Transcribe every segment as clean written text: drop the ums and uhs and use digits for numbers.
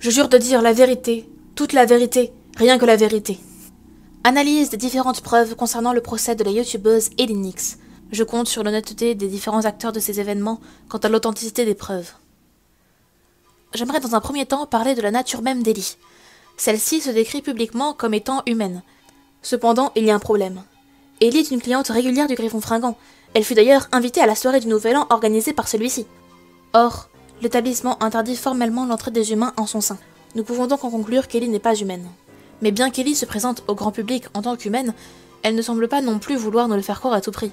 Je jure de dire la vérité, toute la vérité, rien que la vérité. Analyse des différentes preuves concernant le procès de la youtubeuse Ellie Nix. Je compte sur l'honnêteté des différents acteurs de ces événements quant à l'authenticité des preuves. J'aimerais dans un premier temps parler de la nature même d'Ellie. Celle-ci se décrit publiquement comme étant humaine. Cependant, il y a un problème. Ellie est une cliente régulière du Griffon Fringant. Elle fut d'ailleurs invitée à la soirée du Nouvel An organisée par celui-ci. Or, l'établissement interdit formellement l'entrée des humains en son sein. Nous pouvons donc en conclure qu'Ellie n'est pas humaine. Mais bien qu'Ellie se présente au grand public en tant qu'humaine, elle ne semble pas non plus vouloir nous le faire croire à tout prix.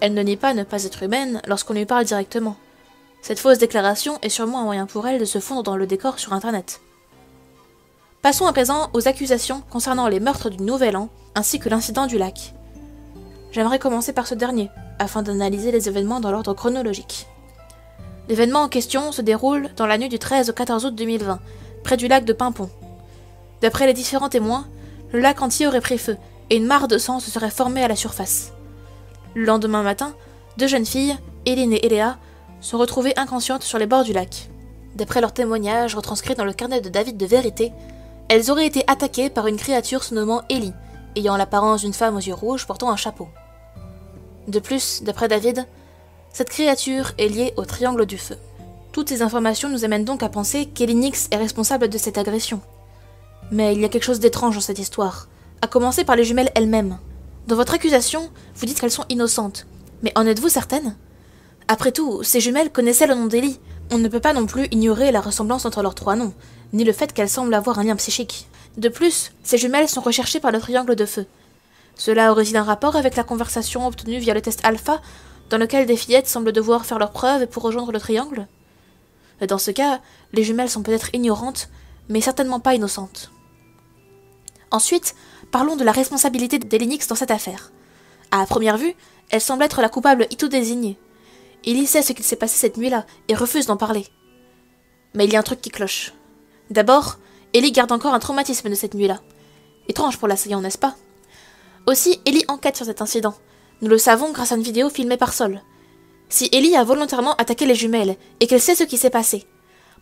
Elle ne nie pas ne pas être humaine lorsqu'on lui parle directement. Cette fausse déclaration est sûrement un moyen pour elle de se fondre dans le décor sur internet. Passons à présent aux accusations concernant les meurtres du Nouvel An, ainsi que l'incident du lac. J'aimerais commencer par ce dernier, afin d'analyser les événements dans l'ordre chronologique. L'événement en question se déroule dans la nuit du 13 au 14 août 2020, près du lac de Pimpon. D'après les différents témoins, le lac entier aurait pris feu, et une mare de sang se serait formée à la surface. Le lendemain matin, deux jeunes filles, Eline et Eléa, sont retrouvées inconscientes sur les bords du lac. D'après leurs témoignages retranscrits dans le carnet de David de Vérité, elles auraient été attaquées par une créature se nommant Ellie, ayant l'apparence d'une femme aux yeux rouges portant un chapeau. De plus, d'après David, cette créature est liée au triangle du feu. Toutes ces informations nous amènent donc à penser qu'Ellie Nix est responsable de cette agression. Mais il y a quelque chose d'étrange dans cette histoire, à commencer par les jumelles elles-mêmes. Dans votre accusation, vous dites qu'elles sont innocentes, mais en êtes-vous certaine ? Après tout, ces jumelles connaissaient le nom d'Ellie. On ne peut pas non plus ignorer la ressemblance entre leurs trois noms, ni le fait qu'elles semblent avoir un lien psychique. De plus, ces jumelles sont recherchées par le triangle de feu. Cela aurait-il un rapport avec la conversation obtenue via le test alpha, dans lequel des fillettes semblent devoir faire leurs preuves pour rejoindre le triangle ? Dans ce cas, les jumelles sont peut-être ignorantes, mais certainement pas innocentes. Ensuite, parlons de la responsabilité d'Ellie Nix dans cette affaire. À première vue, elle semble être la coupable itou désignée. Ellie sait ce qu'il s'est passé cette nuit-là et refuse d'en parler. Mais il y a un truc qui cloche. D'abord, Ellie garde encore un traumatisme de cette nuit-là. Étrange pour l'assaillant, n'est-ce pas ? Aussi, Ellie enquête sur cet incident. Nous le savons grâce à une vidéo filmée par Sol. Si Ellie a volontairement attaqué les jumelles et qu'elle sait ce qui s'est passé,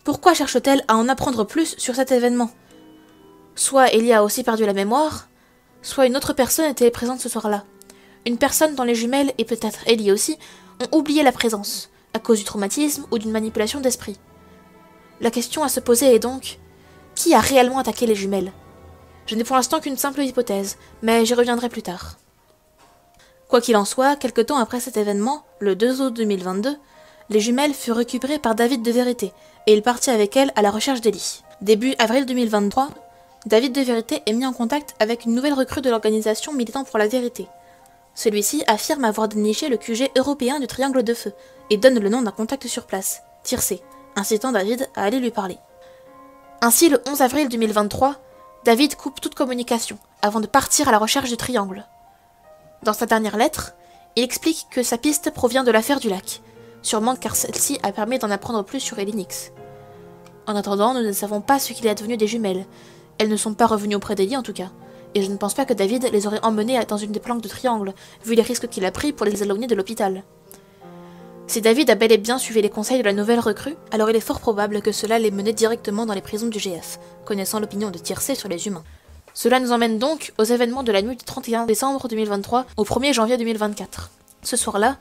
pourquoi cherche-t-elle à en apprendre plus sur cet événement ? Soit Ellie a aussi perdu la mémoire, soit une autre personne était présente ce soir-là. Une personne dont les jumelles, et peut-être Ellie aussi, ont oublié la présence, à cause du traumatisme ou d'une manipulation d'esprit. La question à se poser est donc, qui a réellement attaqué les jumelles ? Je n'ai pour l'instant qu'une simple hypothèse, mais j'y reviendrai plus tard. Quoi qu'il en soit, quelque temps après cet événement, le 2 août 2022, les jumelles furent récupérées par David de Vérité, et il partit avec elles à la recherche d'Ellie. Début avril 2023, David de Vérité est mis en contact avec une nouvelle recrue de l'organisation militant pour la vérité. Celui-ci affirme avoir déniché le QG européen du Triangle de Feu, et donne le nom d'un contact sur place, Tircé, incitant David à aller lui parler. Ainsi, le 11 avril 2023, David coupe toute communication, avant de partir à la recherche du triangle. Dans sa dernière lettre, il explique que sa piste provient de l'affaire du lac, sûrement car celle-ci a permis d'en apprendre plus sur Ellie Nix. En attendant, nous ne savons pas ce qu'il est advenu des jumelles. Elles ne sont pas revenues auprès d'Ellie en tout cas, et je ne pense pas que David les aurait emmenées dans une des planques de triangle, vu les risques qu'il a pris pour les éloigner de l'hôpital. Si David a bel et bien suivi les conseils de la nouvelle recrue, alors il est fort probable que cela les menait directement dans les prisons du GF, connaissant l'opinion de Tircé sur les humains. Cela nous emmène donc aux événements de la nuit du 31 décembre 2023 au 1er janvier 2024. Ce soir-là,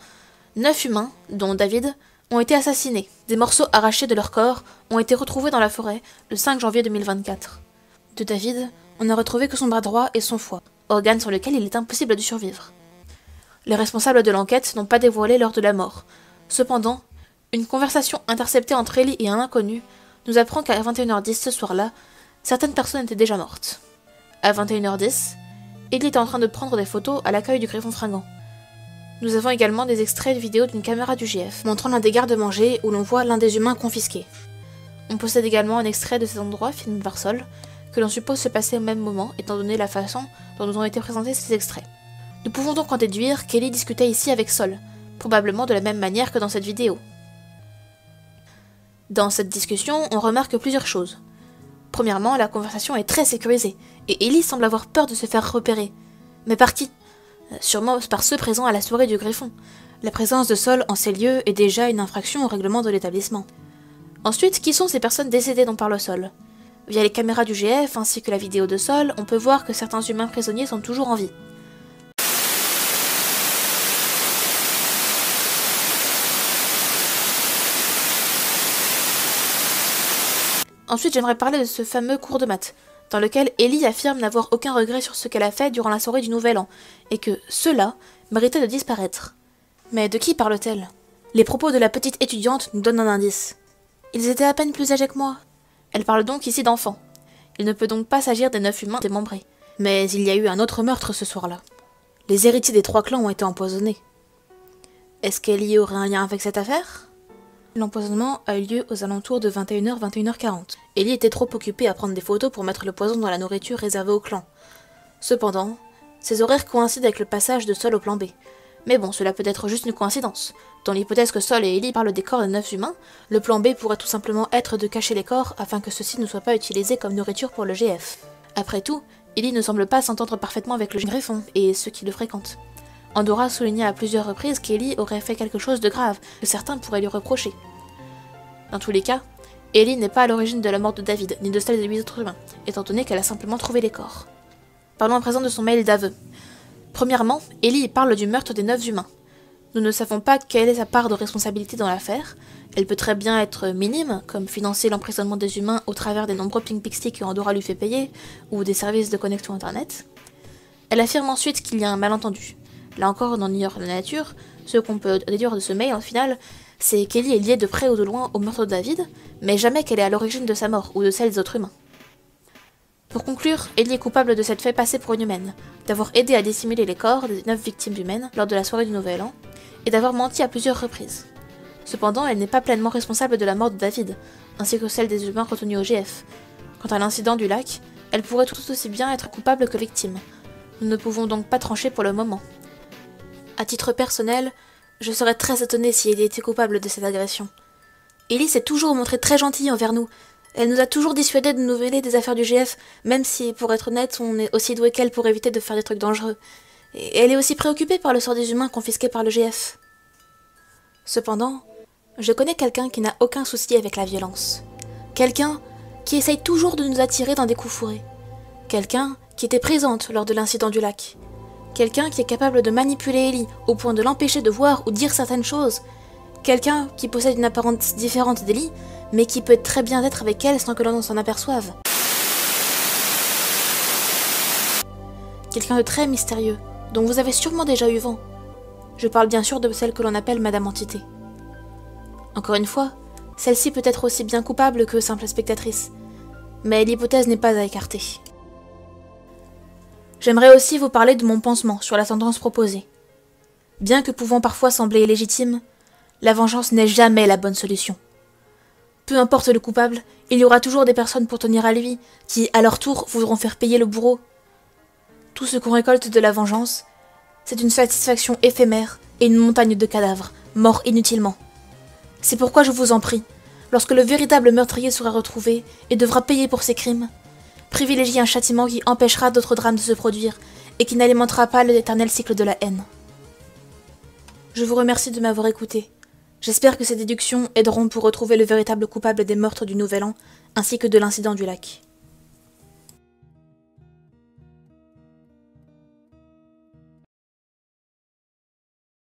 9 humains, dont David, ont été assassinés. Des morceaux arrachés de leur corps ont été retrouvés dans la forêt le 5 janvier 2024. De David, on n'a retrouvé que son bras droit et son foie, organes sur lesquels il est impossible de survivre. Les responsables de l'enquête n'ont pas dévoilé l'heure de la mort. Cependant, une conversation interceptée entre Ellie et un inconnu nous apprend qu'à 21h10 ce soir-là, certaines personnes étaient déjà mortes. À 21h10, Ellie était en train de prendre des photos à l'accueil du Griffon Fringant. Nous avons également des extraits de vidéos d'une caméra du GF, montrant l'un des gardes-manger où l'on voit l'un des humains confisqués. On possède également un extrait de cet endroit filmé par Sol, que l'on suppose se passer au même moment, étant donné la façon dont nous ont été présentés ces extraits. Nous pouvons donc en déduire qu'Ellie discutait ici avec Sol, probablement de la même manière que dans cette vidéo. Dans cette discussion, on remarque plusieurs choses. Premièrement, la conversation est très sécurisée, et Ellie semble avoir peur de se faire repérer. Mais par qui ? Sûrement par ceux présents à la soirée du Griffon. La présence de Sol en ces lieux est déjà une infraction au règlement de l'établissement. Ensuite, qui sont ces personnes décédées dont parle Sol ? Via les caméras du GF ainsi que la vidéo de Sol, on peut voir que certains humains prisonniers sont toujours en vie. Ensuite, j'aimerais parler de ce fameux cours de maths, dans lequel Ellie affirme n'avoir aucun regret sur ce qu'elle a fait durant la soirée du Nouvel An, et que cela méritait de disparaître. Mais de qui parle-t-elle? Les propos de la petite étudiante nous donnent un indice. Ils étaient à peine plus âgés que moi. Elle parle donc ici d'enfants. Il ne peut donc pas s'agir des 9 humains démembrés. Mais il y a eu un autre meurtre ce soir-là. Les héritiers des 3 clans ont été empoisonnés. Est-ce qu'Ellie aurait un lien avec cette affaire? L'empoisonnement a eu lieu aux alentours de 21h, 21h40. Ellie était trop occupée à prendre des photos pour mettre le poison dans la nourriture réservée au clan. Cependant, ces horaires coïncident avec le passage de Sol au plan B. Mais bon, cela peut être juste une coïncidence. Dans l'hypothèse que Sol et Ellie parlent des corps des 9 humains, le plan B pourrait tout simplement être de cacher les corps afin que ceux-ci ne soient pas utilisés comme nourriture pour le GF. Après tout, Ellie ne semble pas s'entendre parfaitement avec le Griffon et ceux qui le fréquentent. Andorra souligna à plusieurs reprises qu'Ellie aurait fait quelque chose de grave, que certains pourraient lui reprocher. Dans tous les cas, Ellie n'est pas à l'origine de la mort de David, ni de celle des 8 autres humains, étant donné qu'elle a simplement trouvé les corps. Parlons à présent de son mail d'aveu. Premièrement, Ellie parle du meurtre des 9 humains. Nous ne savons pas quelle est sa part de responsabilité dans l'affaire. Elle peut très bien être minime, comme financer l'emprisonnement des humains au travers des nombreux ping pixie que Andorra lui fait payer, ou des services de connexion internet. Elle affirme ensuite qu'il y a un malentendu. Là encore, on en ignore la nature. Ce qu'on peut déduire de ce mail, en final, c'est qu'Ellie est liée de près ou de loin au meurtre de David, mais jamais qu'elle est à l'origine de sa mort ou de celle des autres humains. Pour conclure, Ellie est coupable de s'être fait passer pour une humaine, d'avoir aidé à dissimuler les corps des 9 victimes humaines lors de la soirée du Nouvel An, et d'avoir menti à plusieurs reprises. Cependant, elle n'est pas pleinement responsable de la mort de David, ainsi que celle des humains retenus au GF. Quant à l'incident du lac, elle pourrait tout aussi bien être coupable que victime. Nous ne pouvons donc pas trancher pour le moment. À titre personnel, je serais très étonnée si Ellie était coupable de cette agression. Ellie s'est toujours montrée très gentille envers nous. Elle nous a toujours dissuadés de nous mêler des affaires du GF, même si, pour être honnête, on est aussi doué qu'elle pour éviter de faire des trucs dangereux. Et elle est aussi préoccupée par le sort des humains confisqués par le GF. Cependant, je connais quelqu'un qui n'a aucun souci avec la violence. Quelqu'un qui essaye toujours de nous attirer dans des coups fourrés. Quelqu'un qui était présente lors de l'incident du lac. Quelqu'un qui est capable de manipuler Ellie au point de l'empêcher de voir ou dire certaines choses. Quelqu'un qui possède une apparence différente d'Ellie, mais qui peut très bien être avec elle sans que l'on s'en aperçoive. Quelqu'un de très mystérieux, dont vous avez sûrement déjà eu vent. Je parle bien sûr de celle que l'on appelle Madame Entité. Encore une fois, celle-ci peut être aussi bien coupable que simple spectatrice, mais l'hypothèse n'est pas à écarter. J'aimerais aussi vous parler de mon pansement sur la sentence proposée. Bien que pouvant parfois sembler illégitime, la vengeance n'est jamais la bonne solution. Peu importe le coupable, il y aura toujours des personnes pour tenir à lui, qui, à leur tour, voudront faire payer le bourreau. Tout ce qu'on récolte de la vengeance, c'est une satisfaction éphémère et une montagne de cadavres, morts inutilement. C'est pourquoi je vous en prie, lorsque le véritable meurtrier sera retrouvé et devra payer pour ses crimes, privilégiez un châtiment qui empêchera d'autres drames de se produire et qui n'alimentera pas l'éternel cycle de la haine. Je vous remercie de m'avoir écouté. J'espère que ces déductions aideront pour retrouver le véritable coupable des meurtres du Nouvel An, ainsi que de l'incident du lac.